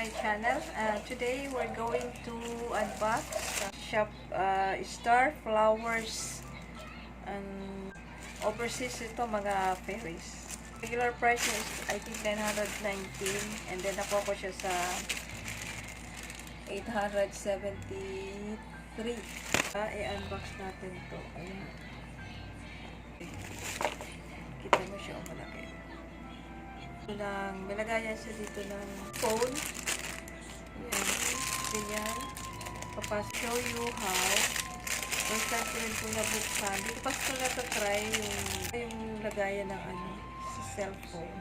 my channel. Today we're going to unbox shop Star Flowers and overseas ito mga fairies. Regular price is I think 919 and then nakuha ko siya sa 873. I-unbox natin to. Ayan. Kita mo siya malaki. May lagayan siya dito ng phone. Ayan. Ganyan. Show you how. First time ko rin po nabuksan. Dito pa ko na-try yung lagayan ng sa cellphone.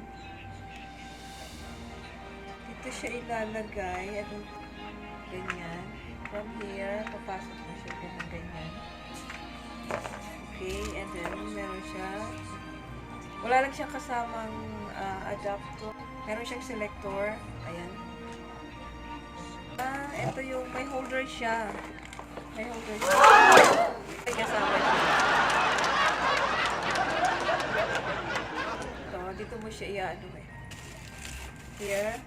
Dito siya ilalagay. Ganyan. From here, papasok na siya ganyan. Okay, and then meron siya. Wala lang siyang kasamang adapter. Meron siyang selector. Ayan. Ito yung may holder siya. May holder siya. May kasama siya. Ito, dito mo siya i-ano eh. Here.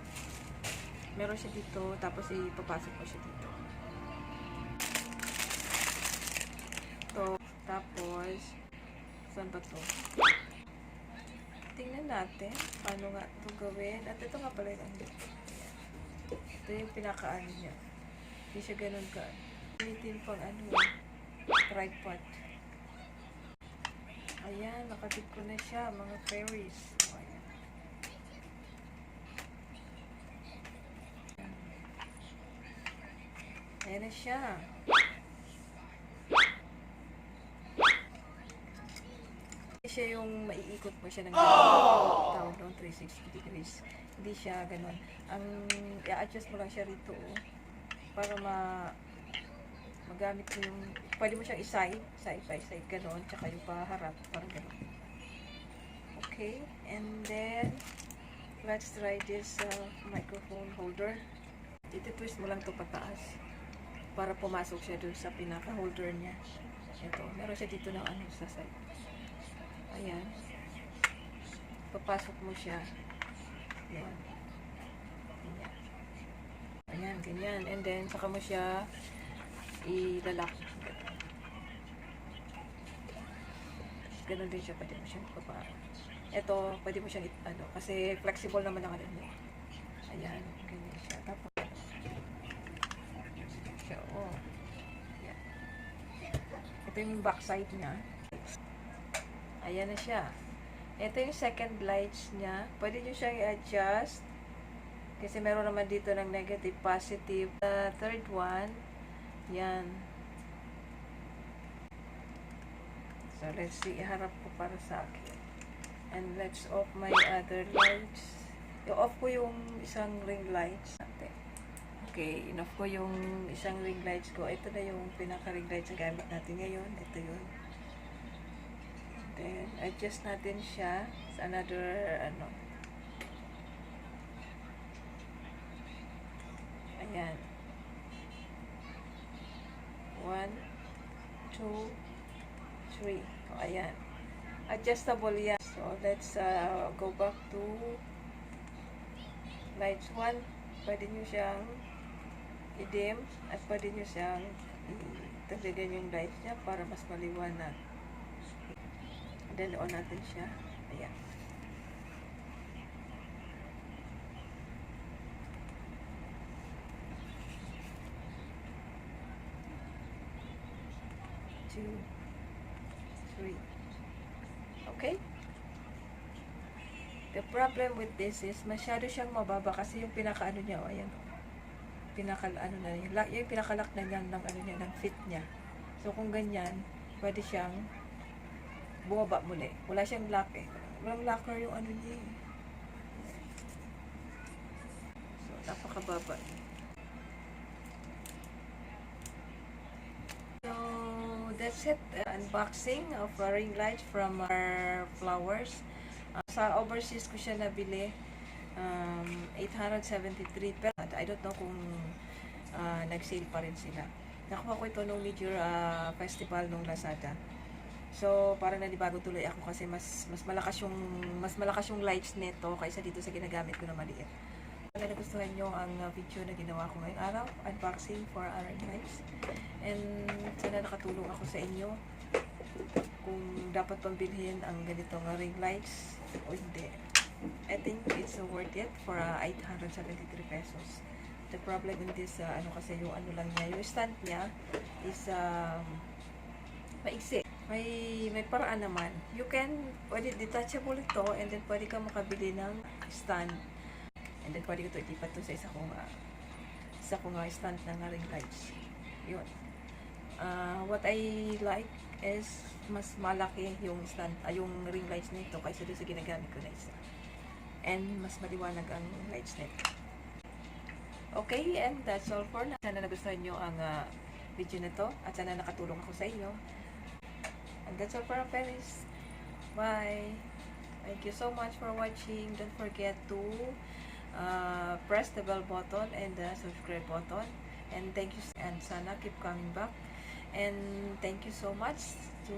Meron siya dito. Tapos ipapasok mo siya dito. Ito. Tapos, saan ba ito? Tingnan natin paano nga ito gawin. At ito nga pala yung ito yung pinakaano niya. Hindi siya ganun ka. Gamitin pang tripod. Ayan, nakatip ko na siya mga fairies. Ayan. Ayan na siya. Siya yung maiikot mo siya ng tawag doon 360 degrees. Hindi siya ganun. Ang i-adjust mo lang siya rito para magamit mo yung pwede mo siyang side by side ganun, tsaka yung paharap parang ganun. Okay, and then let's try this microphone holder. Iti-twist mo lang to pataas para pumasok siya dun sa pinaka-holder niya. Ito, meron siya dito ng sa side. Ayan. Papasok mo siya. Ayan. Ganyan. Ayan, ganyan. And then, saka mo siya ilalak. Ganun din siya. Pwede mo siyang ito, pwede mo siyang kasi flexible naman ang niya. Ayan. Ganyan siya. Tapos, siya, ayan. Ito yung back side niya. Ayan na siya. Ito yung second lights niya. Pwede nyo siyang i-adjust. Kasi meron naman dito ng negative, positive. Third one. Yan. So, let's see. Iharap ko para sa akin. And let's off my other lights. I-off ko yung isang ring lights natin. Okay. In-off ko yung isang ring lights ko. Ito na yung pinaka-ring lights na gamit natin ngayon. Ito yun. Then, adjust natin siya sa another, Ayan. 1, 2, 3. Ayan. Adjustable yan. So, let's go back to lights 1. Pwede nyo siyang i-dim at pwede nyo siyang itagdagan yung lights niya para mas maliwanag. Then, on natin siya. Ayan. Two, three. Okay? The problem with this is, masyado siyang mababa kasi yung pinaka-ano niya, ayan. Pinaka-ano na yun. Yung pinaka-lock na niya ng fit niya. So, kung ganyan, pwede siyang bumaba muli. Wala siyang lock eh. Walang locker yung niya eh. So, napakababa. So, that's it. Unboxing of a ring light from our flowers. Sa overseas ko siya nabili. 873. Pero I don't know kung nag-sale pa rin sila. Nakuha ko ito nung major festival nung Lazada. So, parang nanibago tuloy ako kasi mas malakas yung lights nito kaysa dito sa ginagamit ko na maliit. Sana nagustuhan nyo ang video na ginawa ko ngayong araw, unboxing for our lives. And sana nakatulong ako sa inyo kung dapat pang bilhin ang ganitong ring lights o hindi. I think it's worth it for 873 pesos. The problem in this, kasi yung ano lang niya, yung stand niya is maiksi. May paraan naman. Pwede detachable ito, and then pwede ka makabili ng stand. And then pwede ko ito ilipat to sa isa kong stand ng ring lights. Yun. What I like is mas malaki yung stand, yung ring lights nito kaysa doon sa ginagamit ko na isa. And mas maliwanag ang lights nito. Okay, and that's all for now. Sana nagustuhan nyo ang video na to at sana nakatulong ako sa inyo. And that's all for our Fairies. Bye! Thank you so much for watching. Don't forget to press the bell button and the subscribe button. And thank you, and sana keep coming back. And thank you so much to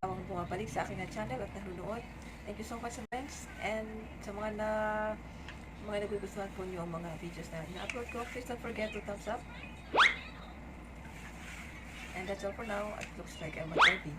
awang bumabalik sa aking channel at nanonood. Thank you so much, friends. And sa mga nagugustuhan po niyo ang mga videos na ina-upload ko, please don't forget to thumbs up. And that's all for now. It looks like I'm a baby.